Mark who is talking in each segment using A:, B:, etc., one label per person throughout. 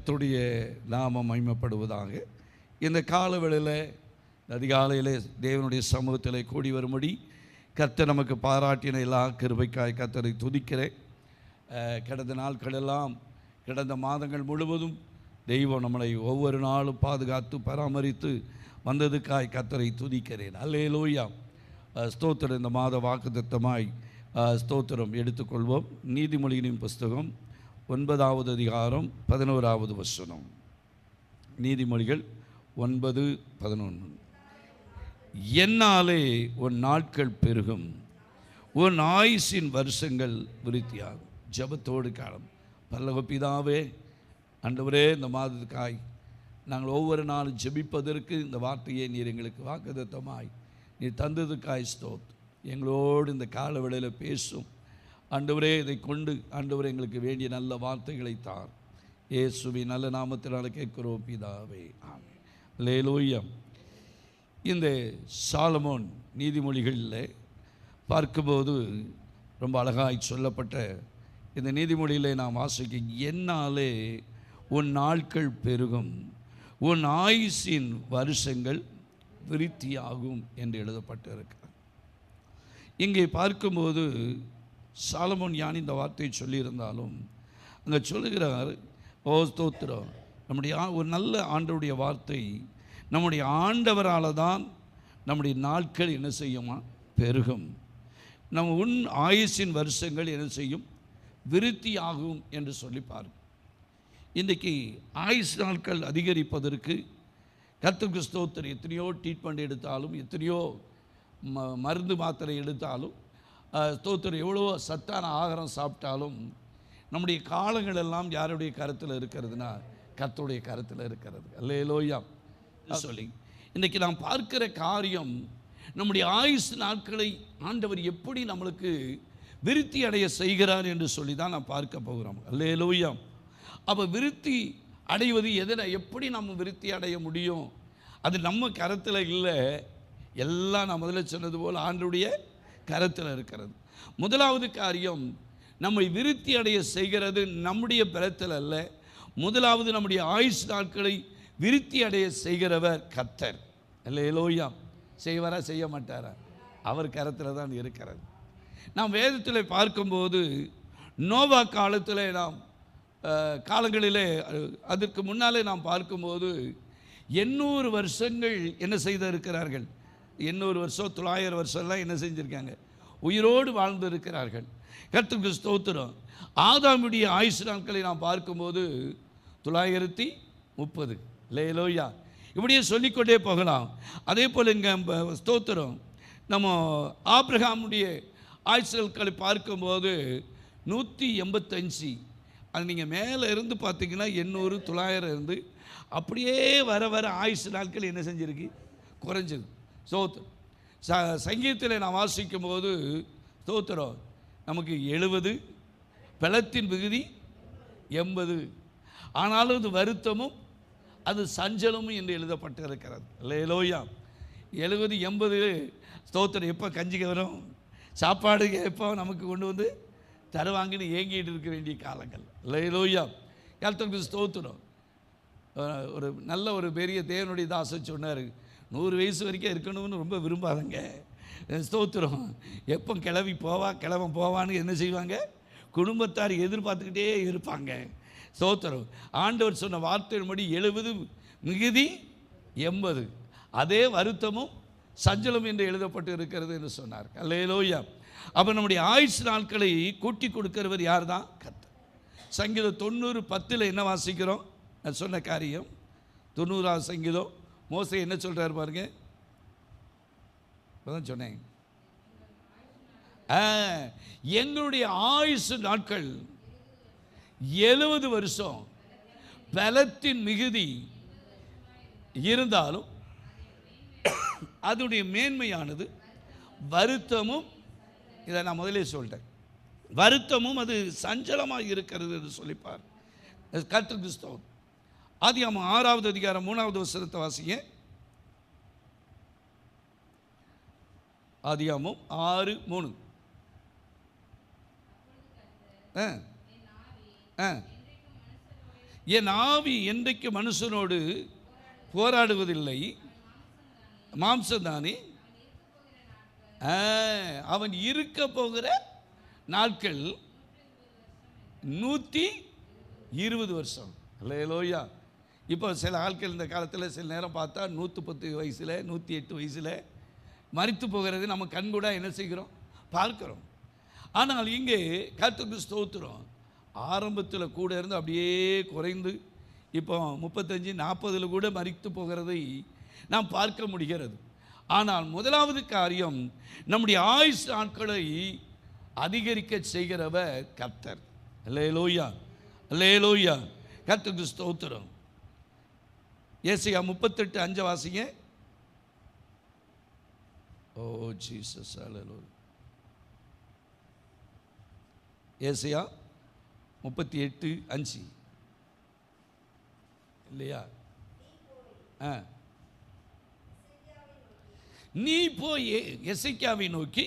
A: கர்த்தருடைய நாமம் மகிமைப்படுவதாக. இந்த காலவேளையில் அதிகாலையில் தேவனுடைய சமூகத்தில் கூடி வரும்படி கர்த்தர் நமக்கு பாராட்டின எல்லா கிருபைக்காய் கர்த்தரை துதிக்கிறேன். கடந்த நாட்களெல்லாம், கடந்த மாதங்கள் முழுவதும் தெய்வம் நம்மளை ஒவ்வொரு நாளும் பாதுகாத்து பராமரித்து வந்ததுக்காய் கர்த்தரை துதிக்கிறேன். அல்லேலூயா, ஸ்தோத்திரம். இந்த மாத வாக்குத்தத்தமாய் ஸ்தோத்திரம் எடுத்துக்கொள்வோம். நீதிமொழியின் புஸ்தகம் 9வது அதிகாரம் 11வது வசனம். நீதிமொழிகள் 9:11. என்னாலே உன் நாட்கள் பெருகும், உன் ஆயுசின் வருஷங்கள் விருத்தியாகும். ஜெபத்தோடு காலம். பரலோக பிதாவே, ஆண்டவரே, இந்த மாதத்துக்காய் நாங்கள் ஒவ்வொரு நாளும் ஜெபிப்பதற்கு இந்த வார்த்தையை நீர் எங்களுக்கு வாக்குத்தத்தமாய் நீர் தந்ததுக்காய் ஸ்தோத்திரம். எங்களோடு இந்த காலவேளையில் பேசும் ஆண்டவரே. இதை கொண்டு ஆண்டவரே எங்களுக்கு வேண்டிய நல்ல வார்த்தைகளை தார். இயேசுவின் நல்ல நாமத்தினால கேட்கிறோம் பிதாவே, ஆமென். அல்லேலூயா. இந்த சாலமோன் நீதிமொழிகளில் பார்க்கும்போது ரொம்ப அழகாய் சொல்லப்பட்ட இந்த நீதிமொழியிலே நாம் வாசிக்க, என்னாலே உன் நாட்கள் பெருகும், உன் ஆயுசின் வருஷங்கள் விருத்தியாகும் என்று எழுதப்பட்டிருக்கிறது. இங்கே பார்க்கும்போது சாலமோன் ஞானி இந்த வார்த்தையை சொல்லியிருந்தாலும் அங்கே சொல்லுகிறார், ஓ ஸ்தோத்திரம், நம்முடைய ஒரு நல்ல ஆண்டவருடைய வார்த்தை, நம்முடைய ஆண்டவரால் தான் நம்முடைய நாட்கள் என்ன செய்யுமா? பெருகும். நம்ம உன் ஆயுசின் வருஷங்கள் என்ன செய்யும்? விருத்தியாகும் என்று சொல்லி பாருங்கள். இன்றைக்கி ஆயுஷ் நாட்கள் அதிகரிப்பதற்கு கர்த்தருக்கு ஸ்தோத்திரம். எத்தனையோ ட்ரீட்மெண்ட் எடுத்தாலும், எத்தனையோ மருந்து மாத்திரை எடுத்தாலும், ஸ்தோத்திரம், எவ்வளோ சத்தான ஆகாரம் சாப்பிட்டாலும் நம்முடைய காலங்கள் எல்லாம் யாருடைய கருத்தில் இருக்கிறதுனா கர்த்தருடைய கருத்தில் இருக்கிறது. அல்லேலூயா சொல்லி இன்றைக்கி நாம் பார்க்கிற காரியம், நம்முடைய ஆயுஷ் நாட்களை ஆண்டவர் எப்படி நம்மளுக்கு விருத்தி அடைய செய்கிறார் என்று சொல்லி தான் நாம் பார்க்க போகிறோம். அல்லேலூயா. அப்போ விருத்தி அடைவது எதனை, எப்படி நம்ம விருத்தி அடைய முடியும்? அது நம்ம கரத்தில் இல்லை. எல்லாம் நான் முதல்ல சொன்னது போல் ஆண்டவருடைய கரத்தில் இருக்கிறது. முதலாவது காரியம், நம்மை விருத்தி அடைய செய்கிறது நம்முடைய பலத்தில் அல்ல. முதலாவது நம்முடைய ஆயுஷ் நாட்களை விருத்தி அடைய செய்கிறவர் கர்த்தர். அல்லேலூயா. செய்வாரா செய்ய மாட்டாரா? அவர் கரத்தில் தான் இருக்கிறது. நாம் வேதத்தில் பார்க்கும்போது நோவா காலத்தில் நாம் காலங்களிலே, அதற்கு முன்னாலே நாம் பார்க்கும்போது 800 வருஷங்கள் என்ன செய்திருக்கிறார்கள்? 800 வருஷம் 900 வருஷம்லாம் என்ன செஞ்சுருக்காங்க? உயிரோடு வாழ்ந்திருக்கிறார்கள். கர்த்தருக்கு ஸ்தோத்திரம். ஆதாமுடைய ஆயுசு நாட்களை நாம் பார்க்கும்போது 930. அல்லேலூயா. இப்படியே சொல்லிக்கொண்டே போகலாம். அதே போல் இங்கே ஸ்தோத்திரம், நம்ம ஆபிரகாமுடைய ஆயுசு நாட்களை பார்க்கும்போது 185. அது நீங்கள் மேலே இருந்து பார்த்தீங்கன்னா 800 900 இருந்து அப்படியே வர வர ஆயுசு நாட்கள் என்ன செஞ்சுருக்கு? குறைஞ்சது. ஸ்தோத்திரம். சங்கீதத்தில் நான் வாசிக்கும் போது ஸ்தோத்திரம், நமக்கு 70, பலத்தின் விகுதி 80. ஆனாலும் அது வருத்தமும் அது சஞ்சலமும் என்று எழுதப்பட்டிருக்கிறது. அல்லேலூயா. 70 80 ஸ்தோத்திரம். எப்போ கஞ்சிக்கு வரும், சாப்பாடு எப்போ நமக்கு கொண்டு வந்து தருவாங்கன்னு ஏங்கிட்டு இருக்க வேண்டிய காலங்கள். அல்லேலூயா. கர்த்தருக்கு ஸ்தோத்திரம். ஒரு நல்ல ஒரு பெரிய தேவனுடைய தாசன் சொன்னார், 100 வயசு வரைக்கும் இருக்கணும்னு ரொம்ப விரும்பாதங்க. ஸ்தோத்திரம். எப்போ கிழவன் போவான்னு என்ன செய்வாங்க? குடும்பத்தார் எதிர்பார்த்துக்கிட்டே இருப்பாங்க. ஸ்தோத்திரம். ஆண்டவர் சொன்ன வார்த்தையின்படி 70 மிகுதி 80, அதே வருத்தமும் சஞ்சலம் என்று எழுதப்பட்டு இருக்கிறது என்று சொன்னார். அல்லேலூயா. அப்போ நம்முடைய ஆயுஷ் நாட்களை கூட்டி கொடுக்கிறவர் யார் தான்? கர்த்தர். சங்கீதம் 90:10 என்ன வாசிக்கிறோம்? நான் சொன்ன காரியம் 90வது சங்கீதம். மோசே என்ன சொல்கிறார் பாருங்க. இப்போதான் சொன்னேன், எங்களுடைய ஆயுஷ் நாட்கள் 70 வருஷம் பலத்தின் மிகுதி இருந்தாலும் அதனுடைய மேன்மையானது வருத்தமும், இதை நான் முதலே சொல்லிட்டேன், வருத்தமும் அது சஞ்சலமாக இருக்கிறது என்று சொல்லிப்பார். கர்த்தருக்கு ஸ்தோத்திரம். ஆதியாகமம் 6வது அதிகாரம் 3வது வசனத்தை வாசிங்க. ஆதியாகமம் 6:3. என் ஆவி என்றைக்கு மனுஷனோடு போராடுவதில்லை, மாம்சம்தானே அவன் இருக்க போகிற நாட்கள் 120 வருஷம். அல்லேலூயா. இப்போ சில ஆட்கள் இந்த காலத்தில் சில நேரம் பார்த்தா 110 வயசில் 108 வயசில் மரித்து போகிறது நம்ம கண்கூட என்ன செய்கிறோம், பார்க்கிறோம். ஆனால் இங்கே கர்த்தருக்கு ஸ்தோத்திரம், ஆரம்பத்தில் கூட இருந்து அப்படியே குறைந்து இப்போ 35-40 கூட மரித்து போகிறதை நாம் பார்க்க முடிகிறது. ஆனால் முதலாவது காரியம், நம்முடைய ஆயுஷ் நாட்களை அதிகரிக்க செய்கிறவர் கர்த்தர். அல்லேலூயா, அல்லேலூயா. கர்த்தருக்கு ஸ்தோத்திரம். ஏசாயா 38:5 வாசிங்க. ஓ ஜீசஸ், அல்லேலூயா. ஏசாயா 38:5 இல்லையா? நீ போய் எசேக்கியாவை நோக்கி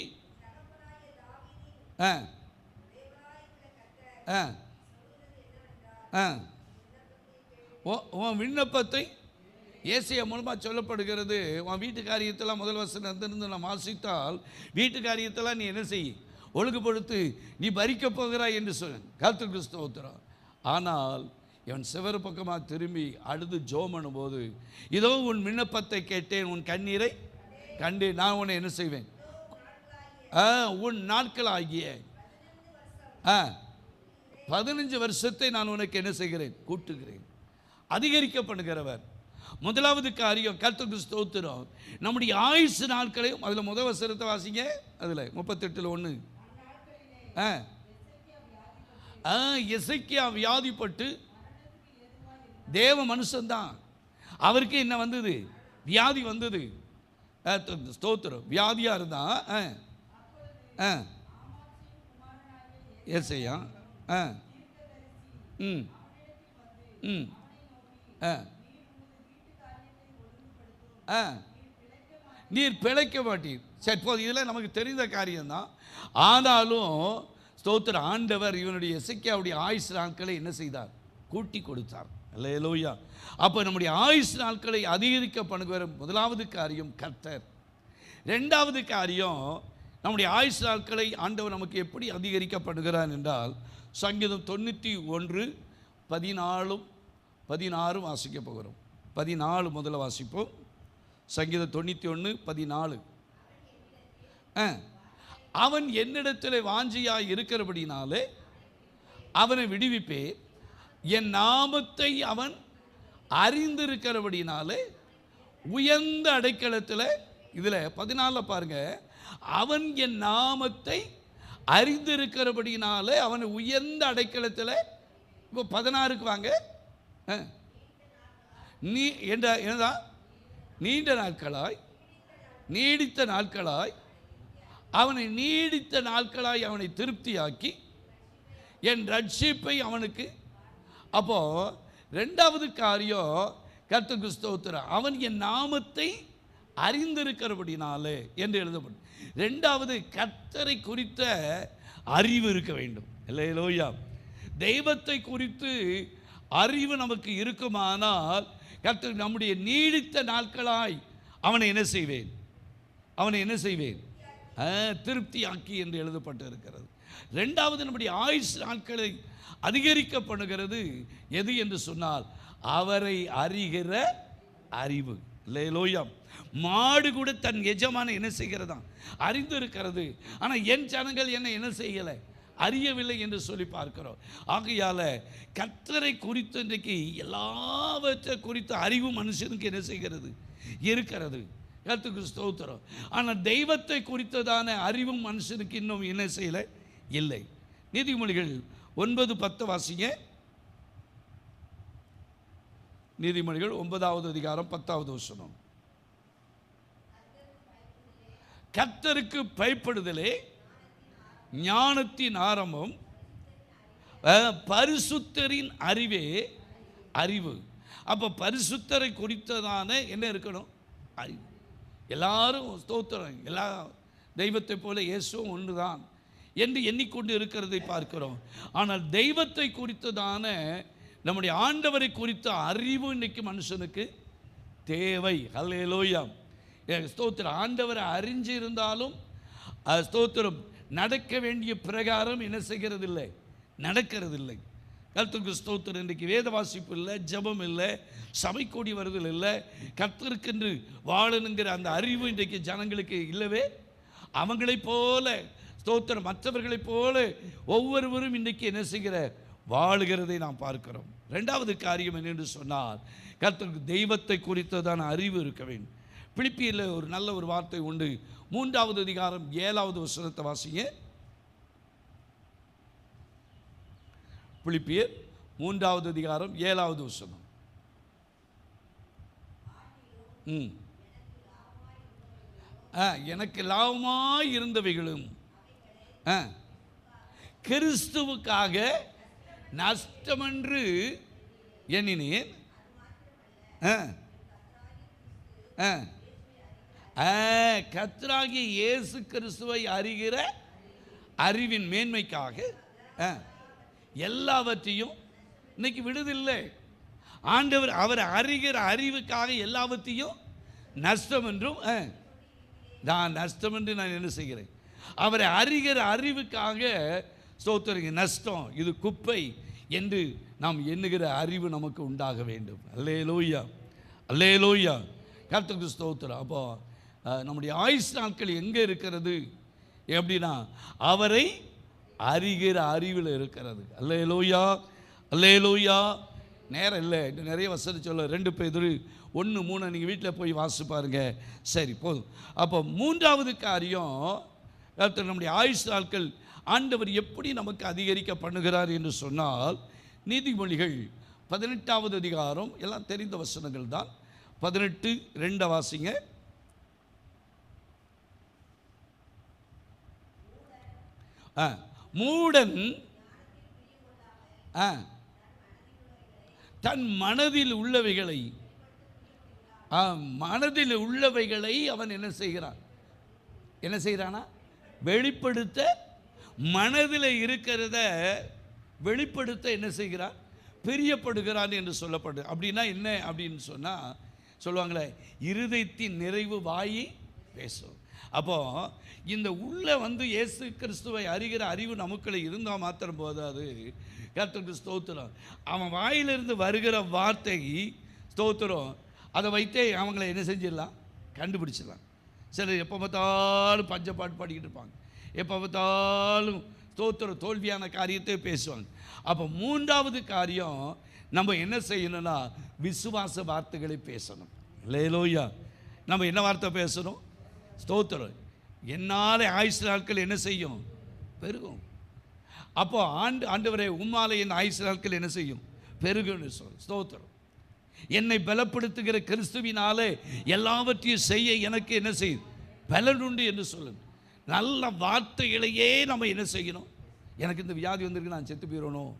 A: உன் விண்ணப்பத்தை, ஏசாயா மூலமாக சொல்லப்படுகிறது, உன் வீட்டு காரியத்தெல்லாம் முதல் வசனத்திலிருந்து நாம் வாசித்தால், வீட்டு காரியத்தெல்லாம் நீ என்ன செய், ஒழுங்குபடுத்து, நீ பறிக்க போகிறாய் என்று சொன்ன. கர்த்தருக்கு ஸ்தோத்திரம். ஆனால் இவன் சிவரு பக்கமாக திரும்பி அழுது ஜெபம் பண்ணும்போது, இதோ உன் விண்ணப்பத்தை கேட்டேன், உன் கண்ணீரை கண்டேன், நான் உன்னை என்ன செய்வேன், உன் நாட்கள் ஆகிய 15 வருஷத்தை நான் உனக்கு என்ன செய்கிறேன், கூட்டுகிறேன். அதிகரிக்கப்படுகிறவர். முதலாவது காரியம், கர்த்தருக்கு ஸ்தோத்திரம், நம்முடைய ஆயுசு நாட்களையும், அதில் முதல் வசனத்தை வாசிங்க, அதில் 38:1. எசேக்கியா வியாதிப்பட்டு, தேவ மனுஷன்தான், அவருக்கு என்ன வந்தது, வியாதி வந்தது. ஸ்தோத்திரம். வியாதியாக இருந்தா ஏசாயா நீர் பிழைக்க மாட்டீர். சரி, போது இதெல்லாம் நமக்கு தெரிந்த காரியம்தான். ஆனாலும் ஸ்தோத்திர, ஆண்டவர் இவனுடைய எசேக்கியாவுடைய ஆயுசு நாட்களை என்ன செய்தார், கூட்டி கொடுத்தார். அல்லேலூயா. அப்போ நம்முடைய ஆயுசு நாட்களை அதிகரிக்க பண்ணுகிற முதலாவது காரியம் கர்த்தர். ரெண்டாவது காரியம், நம்முடைய ஆயுசு நாட்களை ஆண்டவர் நமக்கு எப்படி அதிகரிக்கப்படுகிறார் என்றால், சங்கீதம் 91:14-16 வாசிக்க போகிறோம். 14 முதல்ல வாசிப்போம். சங்கீதம் 91:14. அவன் என்னிடத்தில் வாஞ்சியாய் இருக்கிறபடினாலே அவனை விடுவிப்பேன், என் நாமத்தை அவன் அறிந்திருக்கிறபடினாலே உயர்ந்த அடைக்கலத்தில். இதில் 14 பாருங்க, அவன் என் நாமத்தை அறிந்திருக்கிறபடினாலே அவன் உயர்ந்த அடைக்கலத்தில். இப்போ 16க்கு வாங்க. நீ என்னதான் நீண்ட நாட்களாய், நீடித்த நாட்களாய், அவனை நீடித்த நாட்களாய் அவனை திருப்தியாக்கி என் ரட்சிப்பை அவனுக்கு. அப்போ ரெண்டாவது காரியம், கர்த்தருக்கு ஸ்தோத்திரம், அவன் என் நாமத்தை அறிந்திருக்கிறபடினாலே என்று எழுதப்படும். ரெண்டாவது, கர்த்தரை குறித்த அறிவு இருக்க வேண்டும். அல்லேலூயா. தெய்வத்தை குறித்து அறிவு நமக்கு இருக்குமானால், கர்த்தர் நம்முடைய நீடித்த நாட்களாய் அவனை என்ன செய்வேன், அவனை என்ன செய்வேன், திருப்தியாக்கி என்று எழுதப்பட்டு இருக்கிறது. ரெண்டாவது, நம்முடைய ஆயுஷ் நாட்களை அதிகரிக்கப்படுகிறது எது என்று சொன்னால், அவரை அறிகிற அறிவு. அல்லேலூயா. மாடு கூட தன் எஜமான என்ன செய்கிறதா, அறிந்து இருக்கிறது. ஆனால் என் ஜனங்கள் என்ன செய்யலை, அறியவில்லை என்று சொல்லி பார்க்கிறோம். ஆகையால் கர்த்தரை குறித்து இன்றைக்கு எல்லாவற்றை குறித்த அறிவு மனுஷனுக்கு என்ன செய்கிறது, இருக்கிறது. கர்த்தருக்கு ஸ்தோத்திரம். ஆனால் தெய்வத்தை குறித்ததான அறிவும் மனுஷனுக்கு இன்னும் என்ன செய்யலை, இல்லை. நீதிமொழிகள் 9:10 வாசிங்க. நீதிமொழிகள் 9வது அதிகாரம் 10வது வசனம். கர்த்தருக்கு பயப்படுதலே ஞானத்தின் ஆரம்பம், பரிசுத்தரின் அறிவே அறிவு. அப்போ பரிசுத்தரை குறித்ததான என்ன இருக்கணும், அறிவு. எல்லாரும் ஸ்தோத்திரம், எல்லா தெய்வத்தை போல இயேசுவும் ஒன்றுதான் என்று எண்ணிக்கொண்டு இருக்கிறதை பார்க்கிறோம். ஆனால் தெய்வத்தை குறித்ததான நம்முடைய ஆண்டவரை குறித்த அறிவு இன்னைக்கு மனுஷனுக்கு தேவை. ஹல்லேலூயா. ஸ்தோத்திரம். ஆண்டவரை அறிஞ்சு இருந்தாலும் ஸ்தோத்திரம் நடக்க வேண்டிய பிரகாரம் என்ன செய்கிறதில்லை, நடக்கிறதில்லை. கர்த்தருக்கு ஸ்தோத்திரம். இன்றைக்கு வேத வாசிப்பு இல்லை, ஜெபம் இல்லை, சபை கூடி வருதல் இல்லை, கர்த்தருக்கென்று வாழணுங்கிற அந்த அறிவு இன்றைக்கு ஜனங்களுக்கு இல்லவே. அவங்களைப் போல ஸ்தோத்திரம் மற்றவர்களைப் போல ஒவ்வொருவரும் இன்றைக்கு என்ன செய்கிற வாழுகிறதை நாம் பார்க்கிறோம். ரெண்டாவது காரியம் என்னென்று சொன்னால், கர்த்தருக்கு தெய்வத்தை குறித்ததான அறிவு இருக்க வேண்டும். பிலிப்பியரில் ஒரு நல்ல ஒரு வார்த்தை உண்டு. 3வது அதிகாரம் 7வது வசனத்தை வாசிங்க. பிலிப்பியர் 3வது அதிகாரம் 7வது வசனம். எனக்கு லாபமாய் இருந்தவைகளும் கிறிஸ்துவுக்காக நஷ்டமென்று எண்ணினேன். கர்த்தராகிய இயேசு கிறிஸ்துவை அறிகிற அறிவின் மேன்மைக்காக எல்லாவற்றையும் இன்னைக்கு விடுதில்லை. ஆண்டவர் அவரை அறிகிற அறிவுக்காக எல்லாவற்றையும் நஷ்டம் என்றும் நான் நஷ்டம் என்று நான் என்ன செய்கிறேன், அவரை அறிகிற அறிவுக்காக ஸ்தோத்திரங்க நஷ்டம், இது குப்பை என்று நாம் எண்ணுகிற அறிவு நமக்கு உண்டாக வேண்டும். அல்லேலூயா, அல்லேலூயா. கர்த்தருக்கு ஸ்தோத்திரம். அப்போ நம்முடைய ஆயுசு நாட்கள் எங்கே இருக்கிறது எப்படின்னா, அவரை அறிகிற அறிவில் இருக்கிறது. அல்லேலூயா, அல்லேலூயா. நேரம் இல்லை, இன்னும் நிறைய வசதி சொல்ல. 2 பேதுரு 1:3 நீங்கள் வீட்டில் போய் வாசி பாருங்க. சரி, போதும். அப்போ 3வது காரியம், நம்முடைய ஆயுசு நாட்கள் ஆண்டவர் எப்படி நமக்கு அதிகரிக்க பண்ணுகிறார் என்று சொன்னால், நீதிமொழிகள் 18வது அதிகாரம், எல்லாம் தெரிந்த வசனங்கள் தான். 18:2 வாசிங்க. மூடன் தன் மனதில் உள்ளவைகளை அவன் என்ன செய்கிறானா வெளிப்படுத்த, மனதில் இருக்கிறத வெளிப்படுத்த என்ன செய்கிறான், பிரியப்படுகிறான் என்று சொல்லப்படு. அப்படின்னா என்ன அப்படின்னு சொன்னால், சொல்லுவாங்களே, இருதயத்தின் நிறைவு வாயி பேசும். அப்போ இந்த உள்ள இயேசு கிறிஸ்துவை அறிகிற அறிவு நமக்குள்ள இருந்தால் மாத்திரம் போதாது. கர்த்தருக்கு ஸ்தோத்திரம். அவன் வாயிலிருந்து வருகிற வார்த்தை ஸ்தோத்திரம், அதை வைத்தே அவங்கள என்ன செஞ்சிடலாம், கண்டுபிடிச்சிடலாம். சிலர் எப்போ பார்த்தாலும் பஞ்சப்பாட்டு பாடிக்கிட்டு இருப்பாங்க, எப்போ பார்த்தாலும் ஸ்தோத்திரம் தோல்வியான காரியத்தை பேசுவாங்க. அப்போ 3வது காரியம் நம்ம என்ன செய்யணும்னா, விசுவாச வார்த்தைகளை பேசணும். அல்லேலூயா. நம்ம என்ன வார்த்தை பேசணும்? ஸ்தோத்திரம். என்னாலே ஆயுசு நாட்கள் என்ன செய்யும், பெருகும். அப்போ ஆண்டவரே உம்மாலே என் ஆயுசு நாட்கள் என்ன செய்யும், பெருகும்னு ஸ்தோத்திரம். என்னை பலப்படுத்துகிற கிறிஸ்துவினாலே எல்லாவற்றையும் செய்ய எனக்கு என்ன செய்யும், பலன் உண்டு என்று சொல்லுங்க. நல்ல வார்த்தைகளையே நம்ம என்ன செய்யணும். எனக்கு இந்த வியாதி வந்திருக்கு, நான் செத்து போயிடணும்,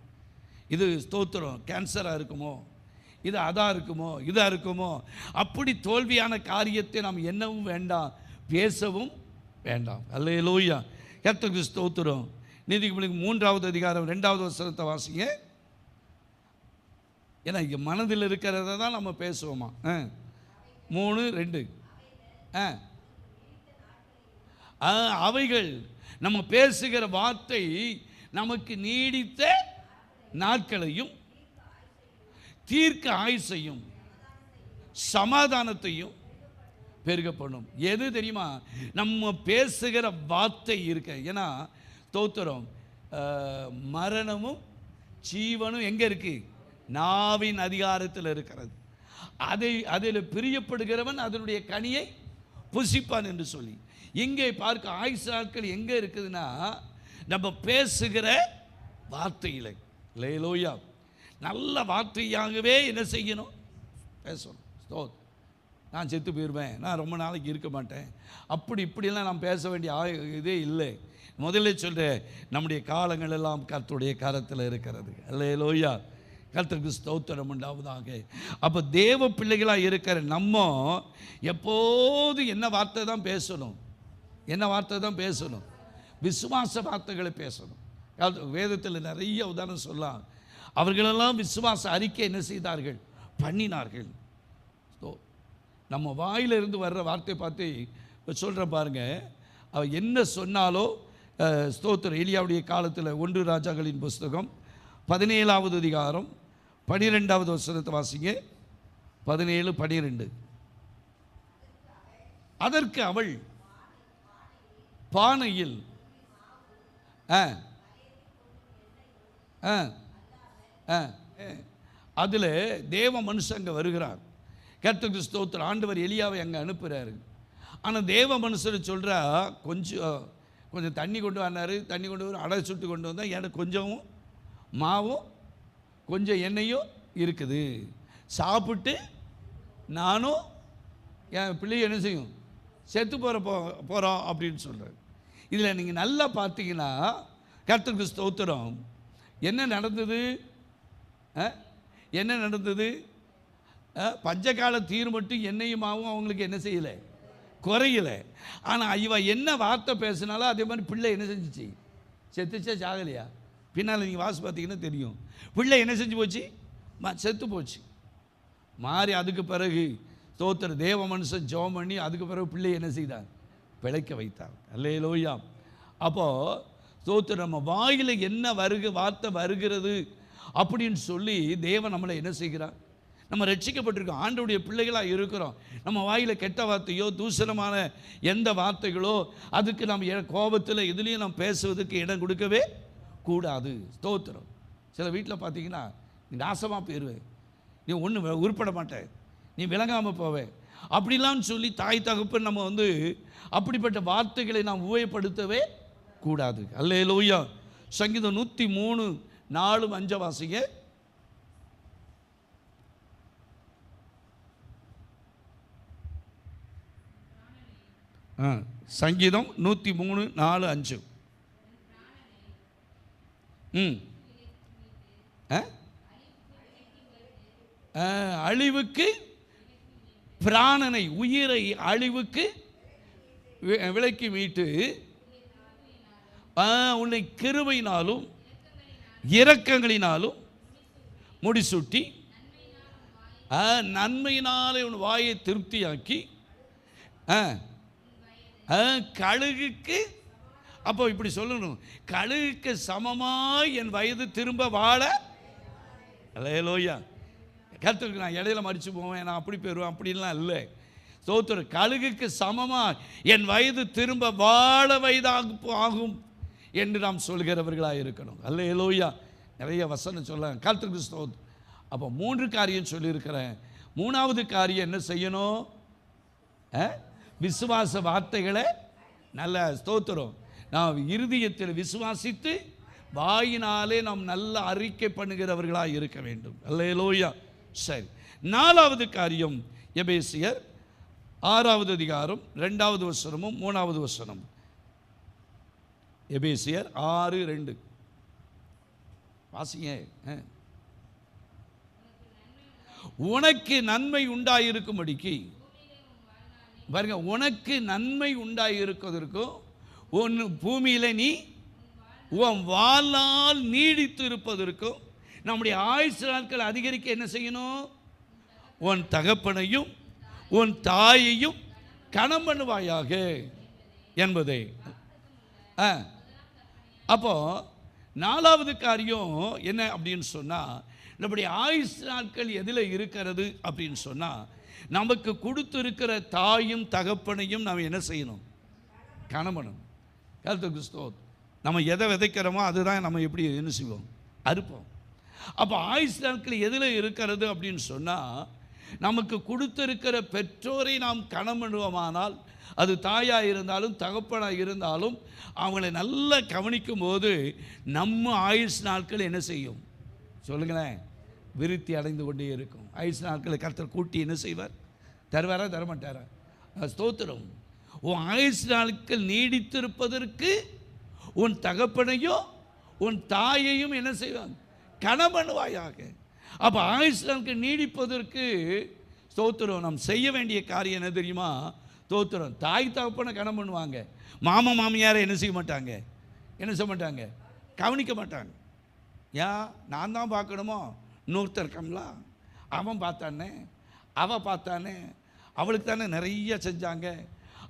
A: இது ஸ்தோத்திரம் கேன்சராக இருக்குமோ, இது அதாக இருக்குமோ, இதாக இருக்குமோ, அப்படி தோல்வியான காரியத்தை நாம் எண்ணவும் வேண்டாம், பேசவும் வேண்டாம். அல்லேலூயா. கர்த்தருக்கு ஸ்தோத்திரம். நீதிமொழிகள் 3வது அதிகாரம் 2வது வசனத்தை வாசிங்க. ஏன்னா இங்கே மனதில் இருக்கிறத தான் நம்ம பேசுவோமா. 3:2 அவைகள் நம்ம பேசுகிற வார்த்தை நமக்கு நீடித்த நாட்களையும் தீர்க்க ஆயுசையும் சமாதானத்தையும் பெருகப்படும். எது தெரியுமா, நம்ம பேசுகிற வார்த்தை இருக்க. ஏன்னா ஸ்தோத்திரம், மரணமும் ஜீவனும் எங்கே இருக்கு, நாவின் அதிகாரத்தில் இருக்கிறது. அதில் பிரியப்படுகிறவன் அதனுடைய கனியை புசிப்பான் என்று சொல்லி இங்கே பார்க்க ஆயுசு நாட்கள் எங்கே இருக்குதுன்னா, நம்ம பேசுகிற வார்த்தையில். அல்லேலூயா. நல்ல வார்த்தையாகவே என்ன செய்யணும், பேசணும். ஸ்தோத்திரம். நான் செத்து போயிடுவேன், நான் ரொம்ப நாளைக்கு இருக்க மாட்டேன், அப்படி இப்படிலாம் நான் பேச வேண்டிய இதே இல்லை. முதல்ல சொல்கிறேன், நம்முடைய காலங்கள் எல்லாம் கர்த்தருடைய கரத்தில் இருக்கிறது. அல்லேலூயா. கர்த்தருக்கு ஸ்தோத்திரம் உண்டாவதாக. அப்போ தேவ பிள்ளைகளாக இருக்கிற நம்ம எப்போது என்ன வார்த்தை தான் பேசணும், என்ன வார்த்தை தான் பேசணும், விசுவாச வார்த்தைகளை பேசணும். வேதத்தில் நிறைய உதாரணம் சொல்லலாம். அவர்களெல்லாம் விசுவாச அறிக்கை என்ன செய்தார்கள்? பண்ணினார்கள். ஸோ நம்ம வாயிலிருந்து வர்ற வார்த்தை பார்த்து சொல்கிற பாருங்க, அவர் என்ன சொன்னாலோ ஸ்தோத்திரம். எலியாவுடைய காலத்தில் 1 ராஜாக்களின் புஸ்தகம் 17வது அதிகாரம் 12வது வசனத்தை வாசிங்க. 17:12. அதற்கு அவள் பானையில் அதில் தேவ மனுஷன் அங்கே வருகிறார். கர்த்தருக்கு ஸ்தோத்திரம். ஆண்டவர் எலியாவை அங்கே அனுப்புகிறாரு. ஆனால் தேவ மனுஷன் சொல்கிறா, கொஞ்சம் தண்ணி கொண்டு வந்தார். தண்ணி கொண்டு வர அடை சுட்டு கொண்டு வந்தால் எனக்கு கொஞ்சமும் மாவும் கொஞ்சம் எண்ணெயும் இருக்குது, சாப்பிட்டு நானும் என் பிள்ளையை என்ன செய்யும், செத்து போகிறோம் அப்படின்னு சொல்கிறார். இதில் நீங்கள் நல்லா பார்த்தீங்கன்னா கர்த்தருக்கு ஸ்தோத்திரம், என்ன நடந்தது? என்ன நடந்தது? பஞ்சகால தீர் மட்டும் எண்ணெயுமாவும் அவங்களுக்கு என்ன செய்யலை, குறையலை. ஆனால் இவன் என்ன வார்த்தை பேசினாலும் அதே மாதிரி பிள்ளை என்ன செஞ்சிச்சு, செத்துச்சா சாகலையா? பின்னால் நீங்கள் வாசி பார்த்தீங்கன்னா தெரியும். பிள்ளை என்ன செஞ்சு போச்சு, செத்து போச்சு. மாறி அதுக்கு பிறகு ஸ்தோத்திர தேவ மனுஷன் ஜெபம் பண்ணி அதுக்கு பிறகு பிள்ளை என்ன செய்தார், பிழைக்க வைத்தார். அல்லேலூயா. அப்போது ஸ்தோத்திரம், நம்ம வாயில் என்ன வார்த்தை வருகிறது அப்படின்னு சொல்லி தேவன் நம்மளை என்ன செய்கிறார், நம்ம ரட்சிக்கப்பட்டிருக்கோம், ஆண்டவருடைய பிள்ளைகளாக இருக்கிறோம். நம்ம வாயில் கெட்ட வார்த்தையோ தூசணமான எந்த வார்த்தைகளோ அதுக்கு நம்ம கோபத்தில் இதுலேயும் நம்ம பேசுவதற்கு இடம் கொடுக்கவே கூடாது. ஸ்தோத்திரம். சில வீட்டில் பார்த்தீங்கன்னா, நீ நாசமாக போயிடுவேன், நீ ஒன்றும் உருப்பட மாட்டேன், நீ விளங்காமல் போவேன் அப்படிலாம் சொல்லி தாய் தகப்பன் நம்ம அப்படிப்பட்ட வார்த்தைகளை நாம் உபயோகப்படுத்தவே கூடாது. அல்லேலூயா. சங்கீதம் 103:4-5 வாசிங்க. சங்கீதம் 103:4-5. அழிவுக்கு பிராணனை, உயிரை அழிவுக்கு விலக்கி மீட்டு உன்னை கிருபையினாலும் இரக்கங்களினாலும் முடிசூட்டி நன்மையினாலே உன் வாயை திருப்தியாக்கி கழுகுக்கு, அப்போ இப்படி சொல்லணும், கழுகுக்கு சமமாய் என் வயது திரும்ப வாழ. அல்லேலூயா. கர்த்தருக்கு நான் இடையில மறித்து போவேன், நான் அப்படி போயிடுவேன் அப்படின்லாம் இல்லை. ஸ்தோத்திரம். கழுகுக்கு சமமாக என் வயது திரும்ப வாழ ஆகும் என்று நாம் சொல்கிறவர்களாக இருக்கணும். அல்லேலூயா. நிறைய வசனம் சொல்ல கர்த்தருக்கு ஸ்தோத்திரம். அப்போ 3 காரியம் சொல்லியிருக்கிறேன். 3வது காரியம் என்ன செய்யணும்? விசுவாச வார்த்தைகளை நல்ல ஸ்தோத்திரம் நாம் இருதயத்தில் விசுவாசித்து வாயினாலே நாம் நல்ல அறிக்கை பண்ணுகிறவர்களாக இருக்க வேண்டும். அல்லேலூயா. சரி, 4வது காரியம் எபேசியர் 6வது அதிகாரம் 2வது வசனமும் 3வது வசனம். எபேசியர் 6:2 வாசிங்க. உனக்கு நன்மை உண்டாயிருக்கும்படிக்கு பாருங்க, உனக்கு நன்மை உண்டாயிருப்பதற்கும் ஒன்று பூமியில் நீ உன் வாழ்நாள் நீடித்து இருப்பதற்கும் நம்முடைய ஆயுசு நாட்கள் அதிகரிக்க என்ன செய்யணும்? உன் தகப்பனையும் உன் தாயையும் கனம் பண்ணுவாயாக என்பதை. அப்போ 4வது காரியம் என்ன அப்படின்னு சொன்னால், நம்முடைய ஆயுசு நாட்கள் எதில் இருக்கிறது அப்படின்னு சொன்னால், நமக்கு கொடுத்துருக்கிற தாயும் தகப்பனையும் நாம் என்ன செய்யணும்? கனம் பண்ணணும். கர்த்தருக்கு ஸ்தோத்திரம். நம்ம எதை விதைக்கிறோமோ அதுதான் நம்ம எப்படி என்ன செய்வோம்? அறுப்போம். அப்போ ஆயுசு நாட்கள் எதில் இருக்கிறது அப்படின்னு சொன்னால், நமக்கு கொடுத்திருக்கிற பெற்றோரை நாம் கனம் பண்ணுவோமானால், அது தாயாக இருந்தாலும் தகப்பனாக இருந்தாலும் அவங்களை நல்லா கவனிக்கும் போது நம்ம ஆயுசு நாட்கள் என்ன செய்யும் சொல்லுங்களேன்? விருத்தி அடைந்து கொண்டே இருக்கும். ஆயுசு நாட்களை கர்த்தர் கூட்டி என்ன செய்வார்? தருவாரா தரமாட்டாரா? ஸ்தோத்திரம். உன் ஆயுசு நாட்கள் நீடித்திருப்பதற்கு உன் தகப்பனையும் உன் தாயையும் என்ன செய்வாங்க? கனம் பண்ணுவாயாக. அப்போ ஆயுசு நாட்கள் நீடிப்பதற்கு ஸ்தோத்திரம் நாம் செய்ய வேண்டிய காரியம் என்ன தெரியுமா? ஸ்தோத்திரம். தாய் தகப்பனை கனம் பண்ணுவாங்க, மாமா மாமியாரை என்ன செய்ய மாட்டாங்க? என்ன செய்ய மாட்டாங்க? கவனிக்க மாட்டாங்க. ஏன் நான் தான் பார்க்கணுமோ? இன்னொருத்தர் இருக்கம்ல, அவன் பார்த்தானே, அவள் பார்த்தானே, அவளுக்கு தானே நிறைய செஞ்சாங்க.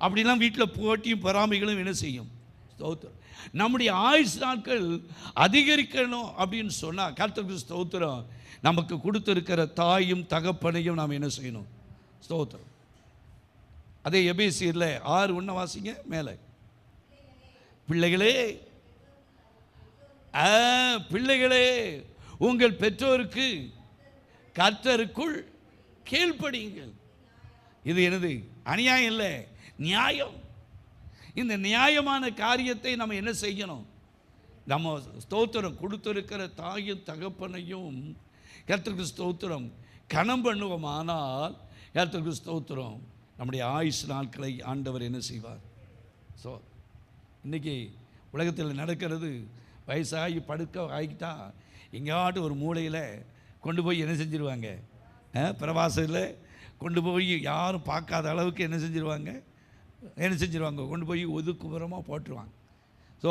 A: அப்படிலாம் வீட்டில் போட்டியும் பொறாமைகளும் என்ன செய்யும்? ஸ்தோத்திரம். நம்முடைய ஆயுசு நாட்கள் அதிகரிக்கணும் அப்படின்னு சொன்னால் கர்த்தருக்கு ஸ்தோத்திரம். நமக்கு கொடுத்துருக்கிற தாயும் தகப்பனையும் நாம் என்ன செய்யணும்? ஸ்தோத்திரம். அதே எபேசியரில் 6:1 வாசிங்க மேலே. பிள்ளைகளே, பிள்ளைகளே உங்கள் பெற்றோருக்கு கர்த்தருக்குள் கீழ்ப்படியுங்கள். இது என்னது? அநியாயம் இல்லை, நியாயம். இந்த நியாயமான காரியத்தை நம்ம என்ன செய்யணும்? நம்ம ஸ்தோத்திரம் கொடுத்திருக்கிற தாயும் தகப்பனையும் கர்த்தருக்கு ஸ்தோத்திரம் கனம் பண்ணுவோமானால் கர்த்தருக்கு ஸ்தோத்திரம் நம்முடைய ஆயுசு நாட்களை ஆண்டவர் என்ன செய்வார்? ஸோ இன்றைக்கி உலகத்தில் நடக்கிறது, வயசாகி படுக்க ஆகிட்டா எங்கேயாட்டும் ஒரு மூலையில் கொண்டு போய் என்ன செஞ்சிருவாங்க? பிரவாசத்தில் கொண்டு போய் யாரும் பார்க்காத அளவுக்கு என்ன செஞ்சிருவாங்க? கொண்டு போய் ஒதுக்குப்புறமாக போட்டுருவாங்க. ஸோ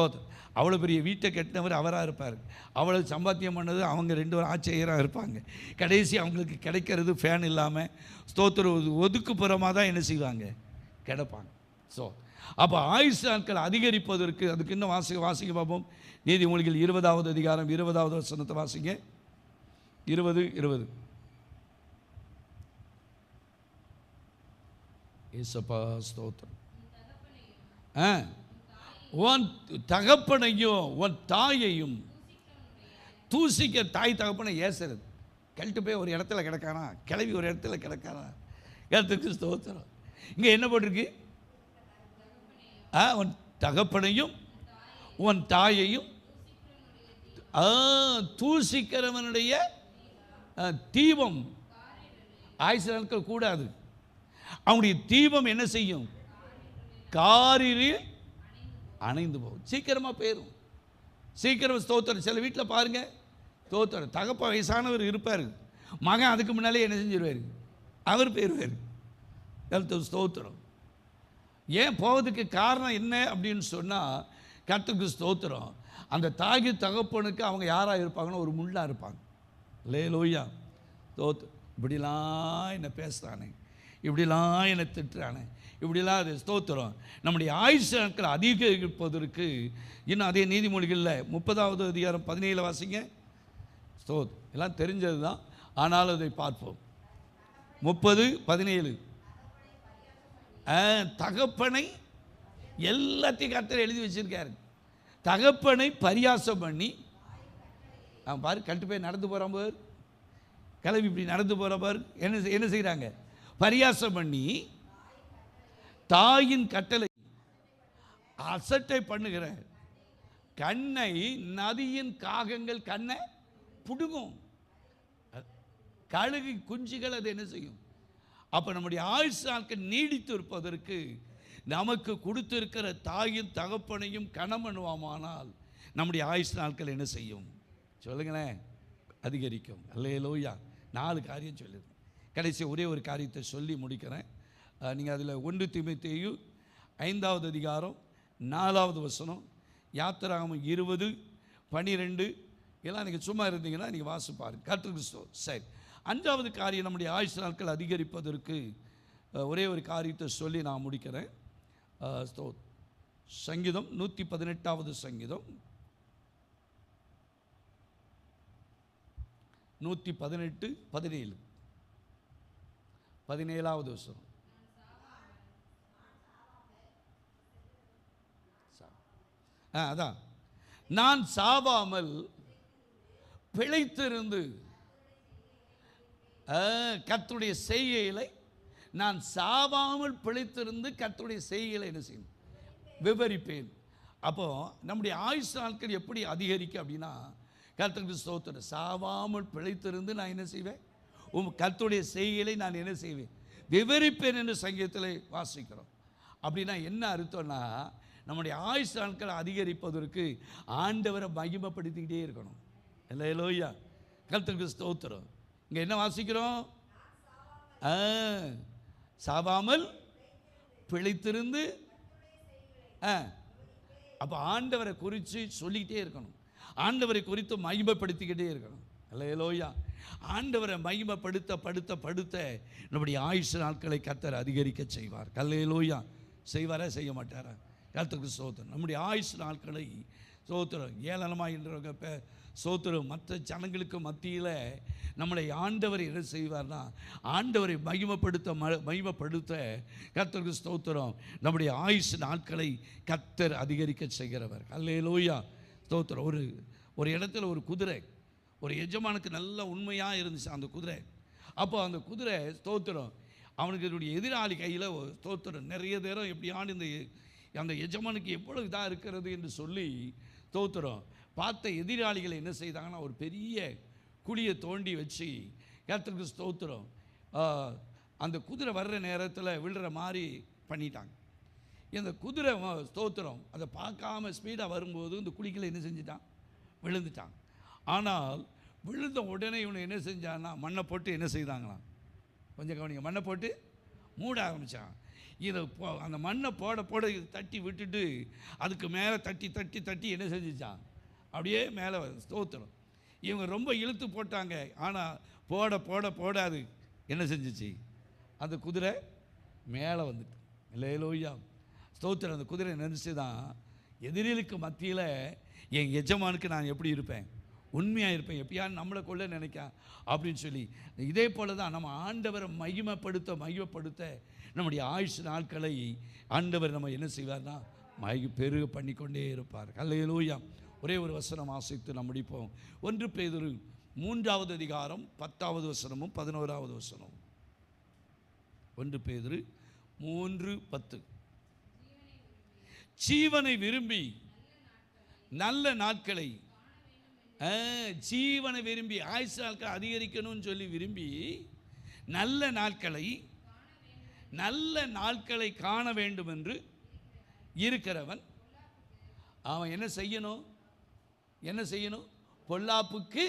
A: அவ்வளோ பெரிய வீட்டை கட்டினவர் அவராக இருப்பார், அவ்வளோ சம்பாத்தியம் பண்ணது அவங்க 2 பேரும் ஆச்சரியராக இருப்பாங்க. கடைசி அவங்களுக்கு கிடைக்கிறது ஃபேன் இல்லாமல் ஸ்தோத்திரம் ஒதுக்குப்புறமாக தான் என்ன செய்வாங்க? கிடப்பாங்க. ஸோ அப்போ ஆயுசு நாட்கள் அதிகரிப்பதற்கு அதுக்கு இன்னும் வாசிக்க பார்ப்போம். நீதிமொழிகள் 20வது அதிகாரம் 20வது வசனத்தை வாசிங்க. 20 ஏசப்பா ஸ்தோத்திரம். உன் தகப்பனையும் உன் தாயையும் தூசிக்க. தாய் தகப்பனை ஏசுறது, கழட்டு போய் ஒரு இடத்துல கிடக்கானா, கிளவி ஒரு இடத்துல கிடக்கானா? இடத்துக்கு ஸ்தோத்திரம். இங்கே என்ன போட்டிருக்கு? உன் தகப்பனையும் உன் தாயையும் தூசிக்கிறவனுடைய தீபம் ஆயுசு நாட்கள் கூடாது. அவனுடைய தீபம் என்ன செய்யும்? காரில் அணைந்து போகும், சீக்கிரமாக போயிடும். சீக்கிரம் ஸ்தோத்திரம். சில வீட்டில் பாருங்கள், ஸ்தோத்திரம் தகப்ப வயசானவர் இருப்பார், மகன் அதுக்கு முன்னாலே என்ன செஞ்சிருவார்? அவர் போயிடுவார். ஸ்தோத்திரம். ஏன் போவதுக்கு காரணம் என்ன அப்படின்னு சொன்னால் கர்த்தருக்கு ஸ்தோத்திரம், அந்த தாகி தகப்பனுக்கு அவங்க யாராக இருப்பாங்கன்னா ஒரு முள்ளாக இருப்பாங்க. லேலூயா ஸ்தோத்திரம். இப்படிலாம் என்ன பேசுகிறானே, இப்படிலாம் என்னை திட்டுறானே, இப்படிலாம் அது ஸ்தோத்திரம். நம்முடைய ஆயுசு நாட்கள் அதிகரிப்பதற்கு இன்னும் அதே நீதிமொழிகளில் 30வது அதிகாரம் 17 வாசிங்க. ஸ்தோத்திரம். எல்லாம் தெரிஞ்சது தான், ஆனாலும் அதை பார்ப்போம். 30:17. தகப்பனை எல்லாத்தையும் கர்த்தர் எழுதி வச்சிருக்காரு. தகப்பனை பரியாசம் பண்ணி பாரு, கட்டு போய் நடந்து போகிறான் பாரு, கிளம்பி இப்படி நடந்து போகிற பாரு, என்ன செய்கிறாங்க? பரியாசம் பண்ணி தாயின் கட்டளை அசட்டை பண்ணுகிற கண்ணை நதியின் காகங்கள் கண்ணை புடுங்கும், கழுகு குஞ்சுகள் அது என்ன செய்யும்? அப்போ நம்முடைய ஆயுசு நாட்கள் நீடித்து இருப்பதற்கு நமக்கு கொடுத்திருக்கிற தாயின் தகப்பனையும் கனம் பண்ணுவோமானால் நம்முடைய ஆயுசு நாட்கள் என்ன செய்யும்? சொல்லுங்களேன், அதிகரிக்கும். அல்லேலூயா. 4 காரியம் சொல்லியிருக்கேன். கடைசி ஒரே ஒரு காரியத்தை சொல்லி முடிக்கிறேன். நீங்கள் அதில் 1 தீமோத்தேயு 5வது அதிகாரம் 4வது வசனம், யாத்திராகமம் 20:12 எல்லாம் நீங்கள் சும்மா இருந்தீங்கன்னா நீங்கள் வாசிப்பாருங்க. கர்த்தருக்கு சரி. 5வது காரியம் நம்முடைய ஆயுசு நாட்கள் அதிகரிப்பதற்கு ஒரே ஒரு காரியத்தை சொல்லி நான் முடிக்கிறேன். சங்கீதம் 118வது சங்கீதம் 118:17 17வது வசனம். அதான், நான் சாவாமல் பிழைத்திருந்து கர்த்தருடைய செய்கைகளை, நான் சாவாமல் பிழைத்திருந்து கர்த்தருடைய செய்கைகளை என்ன செய்யணும்? விவரிப்பேன். அப்போது நம்முடைய ஆயுசு நாட்கள் எப்படி அதிகரிக்கும் அப்படின்னா, கர்த்தருக்கு ஸ்தோத்திரம், சாவாமல் பிழைத்திருந்து நான் என்ன செய்வேன்? கர்த்தருடைய செய்கைகளை நான் என்ன செய்வேன்? விவரிப்பேன் என்று சங்கீதத்தில் வாசிக்கிறோம். அப்படின்னா என்ன அர்த்தம்னா, நம்முடைய ஆயுசு நாட்கள் அதிகரிப்பதற்கு ஆண்டவரை மகிமைப்படுத்திக்கிட்டே இருக்கணும். அல்லேலூயா. கர்த்தருக்கு ஸ்தோத்திரம். இங்கே என்ன வாசிக்கிறோம்? சாவாமல் பிழைத்திருந்து. அப்போ ஆண்டவரை குறித்து சொல்லிக்கிட்டே இருக்கணும். ஆண்டவரை குறித்து மகிமைப்படுத்திக்கிட்டே இருக்கணும். அல்லேலூயா. ஆண்டவரை மகிமைப்படுத்த படுத்த படுத்த நம்முடைய ஆயுசு நாட்களை கர்த்தர் அதிகரிக்க செய்வார். அல்லேலூயா. செய்வாரா செய்ய மாட்டாரா? கர்த்தருக்கு ஸ்தோத்திரம். நம்முடைய ஆயுசு நாட்களை ஸ்தோத்திரம் ஏளனமாக என்ற ஸ்தோத்திரம் மற்ற ஜனங்களுக்கு மத்தியில் நம்மளை ஆண்டவர் என்ன செய்வார்னா, ஆண்டவரை மகிமைப்படுத்த கர்த்தருக்கு ஸ்தோத்திரம் நம்முடைய ஆயுசு நாட்களை கர்த்தர் அதிகரிக்க செய்கிறவர். அல்லேலூயா. ஸ்தோத்திரம். ஒரு இடத்துல ஒரு குதிரை, ஒரு எஜமானுக்கு நல்ல உண்மையாக இருந்துச்சு அந்த குதிரை. அப்போ அந்த குதிரை ஸ்தோத்திரம் அவனுக்கு என்னுடைய எதிராளி கையில் ஸ்தோத்திரம் நிறைய நேரம் எப்படியான அந்த எஜமானுக்கு எவ்வளவு இதாக இருக்கிறது என்று சொல்லி ஸ்தோத்திரம் பார்த்த எதிராளிகளை என்ன செய்தாங்கன்னா, ஒரு பெரிய குழியை தோண்டி வச்சு கர்த்தருக்கு ஸ்தோத்திரம் அந்த குதிரை வர்ற நேரத்தில் விழுற மாதிரி பண்ணிட்டாங்க. இந்த குதிரை ஸ்தோத்திரம் அதை பார்க்காம ஸ்பீடாக வரும்போது இந்த குழிகளை என்ன செஞ்சிட்டான், விழுந்துட்டான். ஆனால் விழுந்த உடனே இவனை என்ன செஞ்சான்னா, மண்ணை போட்டு என்ன செய்தாங்களாம், கொஞ்சம் கவனிங்க, மண்ணை போட்டு மூட ஆரம்பித்தான். இதை அந்த மண்ணை போட போட இது தட்டி விட்டுட்டு அதுக்கு மேலே தட்டி தட்டி தட்டி என்ன செஞ்சிச்சான், அப்படியே மேலே ஸ்தோத்திரம். இவங்க ரொம்ப இழுத்து போட்டாங்க. ஆனால் போட போட போடாது என்ன செஞ்சிச்சு, அந்த குதிரை மேலே வந்துட்டு. அல்லேலூயா. ஸ்தோத்திரம். அந்த குதிரை நினச்சி தான் எதிரிகளுக்கு மத்தியில் என் எஜமானுக்கு நான் எப்படி இருப்பேன், உண்மையாக இருப்பேன், எப்பயாவது நம்மளை கொள்ள நினைக்க அப்படின்னு சொல்லி. இதே போல் தான் நம்ம ஆண்டவரை மகிமைப்படுத்த நம்முடைய ஆயுஷ் நாட்களை ஆண்டவர் நம்ம என்ன செய்வார்னா பெருக பண்ணிக்கொண்டே இருப்பார். அல்லேலூயா. ஒரே ஒரு வசனம் வாசித்து நம்ம முடிப்போம். 1 பேதுரு 3வது அதிகாரம் 10வது வசனமும் 11வது வசனமும். 1 பேதுரு 3:10. ஜீவனை விரும்பி நல்ல நாட்களை, ஜீவனை விரும்பி ஆயுசு நாட்கள் அதிகரிக்கணும்னு சொல்லி விரும்பி நல்ல நாட்களை காண வேண்டும் என்று இருக்கிறவன் அவன் என்ன செய்யணும், பொல்லாப்புக்கு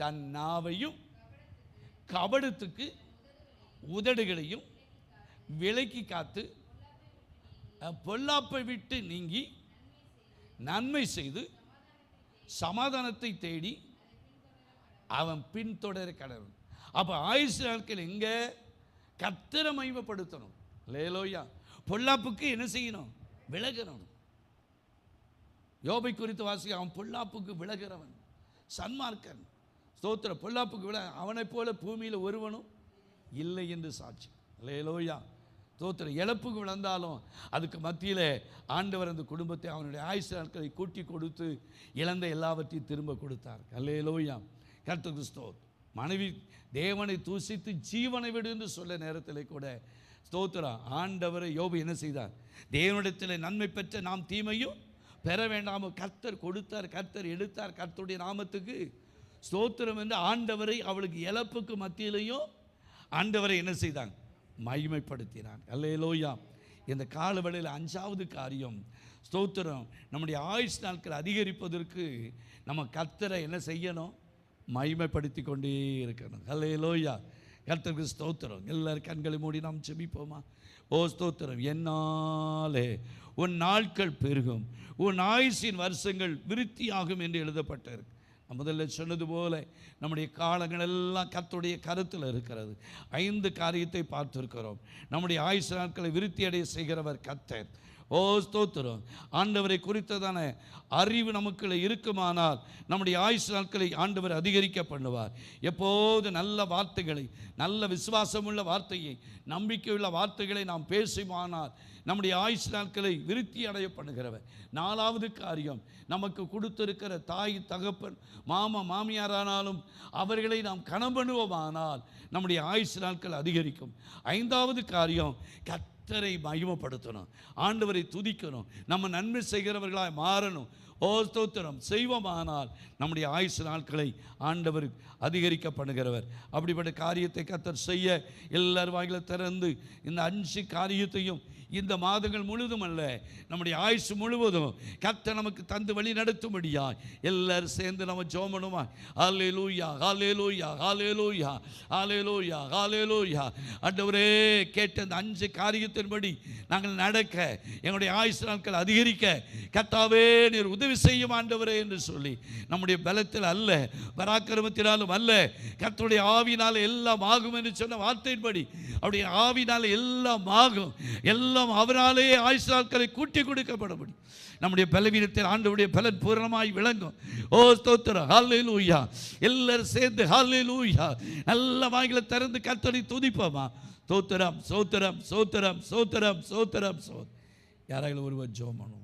A: தன் நாவையும் கபடத்துக்கு உதடுகளையும் விலக்கி காத்து பொல்லாப்பை விட்டு நீங்கி நன்மை செய்து சமாதானத்தை தேடி அவன் பின்தொடர கடவுள். அப்போ ஆயுசு நாட்கள் எங்கே கர்த்தரை மகிமைப்படுத்தணும். அல்லேலூயா. பொல்லாப்புக்கு என்ன செய்யணும், விலகணும். யோபை குறித்து வாசிக்க, அவன் பொல்லாப்புக்கு விலகிறவன், சன்மார்க்கன். ஸ்தோத்திர. பொல்லாப்புக்கு அவனைப் போல பூமியில் ஒருவனும் இல்லை என்று சாட்சி. அல்லேலூயா. ஸ்தோத்திர. இழப்புக்கு விழுந்தாலும் அதுக்கு மத்தியில் ஆண்டவர் அந்த குடும்பத்தை அவனுடைய ஆயுசு நாட்களை கூட்டி கொடுத்து இழந்த எல்லாவற்றையும் திரும்ப கொடுத்தார். அல்லேலூயா. கர்த்தருக்கு ஸ்தோத்திரம். மனைவி தேவனை தூசித்து ஜீவனை விடு என்று சொல்ல நேரத்தில் கூட ஸ்தோத்திரம் ஆண்டவரை யோபு என்ன செய்தார், தேவனிடத்தில் நன்மை பெற்ற நாம் தீமையும் பெற வேண்டாமோ, கர்த்தர் கொடுத்தார், கர்த்தர் எடுத்தார், கர்த்தருடைய நாமத்துக்கு ஸ்தோத்திரம் என்று ஆண்டவரை அவளுக்கு இழப்புக்கு மத்தியிலையும் ஆண்டவரை என்ன செய்தாங்க, மகிமைப்படுத்தினான். அல்லேலூயா. இந்த காலவெளியில் 5வது காரியம் ஸ்தோத்திரம் நம்முடைய ஆயுஷ் நாட்கள் அதிகரிப்பதற்கு நம்ம கர்த்தரை என்ன செய்யணும், மகிமைப்படுத்தி கொண்டே இருக்கணும். அல்லேலூயா. கர்த்தருக்கு ஸ்தோத்திரம். எல்லாரும் கண்களை மூடி நாம் ஜெபிப்போமா. ஓ ஸ்தோத்திரம். என்னாலே உன் நாட்கள் பெருகும், உன் ஆயுசின் வருஷங்கள் விருத்தியாகும் என்று எழுதப்பட்டிருக்கு. முதல்ல சொன்னது போல நம்முடைய காலங்கள் எல்லாம் கர்த்தருடைய கருத்தில் இருக்கிறது. 5 காரியத்தை பார்த்திருக்கிறோம். நம்முடைய ஆயுசு நாட்களை விருத்தி அடைய செய்கிறவர் கர்த்தர். ஓ ஸ்தோத்திரம். ஆண்டவரை குறித்ததான அறிவு நமக்குள்ள இருக்குமானால் நம்முடைய ஆயுசு நாட்களை ஆண்டவர் அதிகரிக்க பண்ணுவார். எப்போது நல்ல வார்த்தைகளை, நல்ல விசுவாசமுள்ள வார்த்தையை, நம்பிக்கையுள்ள வார்த்தைகளை நாம் பேசுமானால் நம்முடைய ஆயுசு நாட்களை விருத்தி அடைய பண்ணுகிறவர். 4வது காரியம், நமக்கு கொடுத்திருக்கிற தாய் தகப்பன் மாமியாரானாலும் அவர்களை நாம் கனம் பண்ணுவோமானால் நம்முடைய ஆயுசு நாட்கள் அதிகரிக்கும். 5வது காரியம், கர்த்தரை மகிமைப்படுத்தணும், ஆண்டவரை துதிக்கணும், நம்ம நன்மை செய்கிறவர்களாய் மாறணும். ஓ ஸ்தோத்திரம். செய்வோமானால் நம்முடைய ஆயுசு நாட்களை ஆண்டவர் அதிகரிக்க பண்ணுகிறவர். அப்படிப்பட்ட காரியத்தை கர்த்தர் செய்ய எல்லார் வாயில திறந்து இந்த 5 காரியத்தையும் இந்த மாதங்கள் முழுதும் அல்ல, நம்முடைய ஆயுசு முழுவதும் கர்த்தர் நமக்கு தந்து வழி நடத்தும்படியா எல்லாரும் சேர்ந்து நம்ம ஜெபம் பண்ணுவோமா? ஹல்லேலூயா, ஹல்லேலூயா, ஹல்லேலூயா, ஹல்லேலூயா, ஹல்லேலூயா. ஆண்டவரே, கேட்ட அந்த 5 காரியத்தின்படி நாங்கள் நடக்க, எங்களுடைய ஆயுசு நாட்கள் அதிகரிக்க கர்த்தாவே நீர் உதவி செய்யும் ஆண்டவரே என்று சொல்லி, நம்முடைய பலத்தில் அல்ல, பராக்கிரமத்தினாலும் அல்ல, கர்த்தருடைய ஆவியினால் எல்லாம் ஆகும் என்று சொன்ன வார்த்தையின்படி அவருடைய ஆவியினால் எல்லாம் ஆகும். எல்லாம் அவராலே ஆயுசு நாட்களை கூட்டி கொடுக்கப்படும். நம்முடைய பலவீனத்தில் ஆண்டவருடைய பலன் பூரணமாய் விளங்கும். ஓ ஸ்தோத்திரம், ஹல்லேலூயா. எல்லாரும் சேர்ந்து ஹல்லேலூயா நல்ல வாய்களை திறந்து கர்த்தரை துதிப்போமா? ஸ்தோத்திரம், ஸ்தோத்திரம், ஸ்தோத்திரம், ஸ்தோத்திரம், ஸ்தோத்திரம். யாராவது ஒருவர் ஜெபம் பண்ணுவோம்.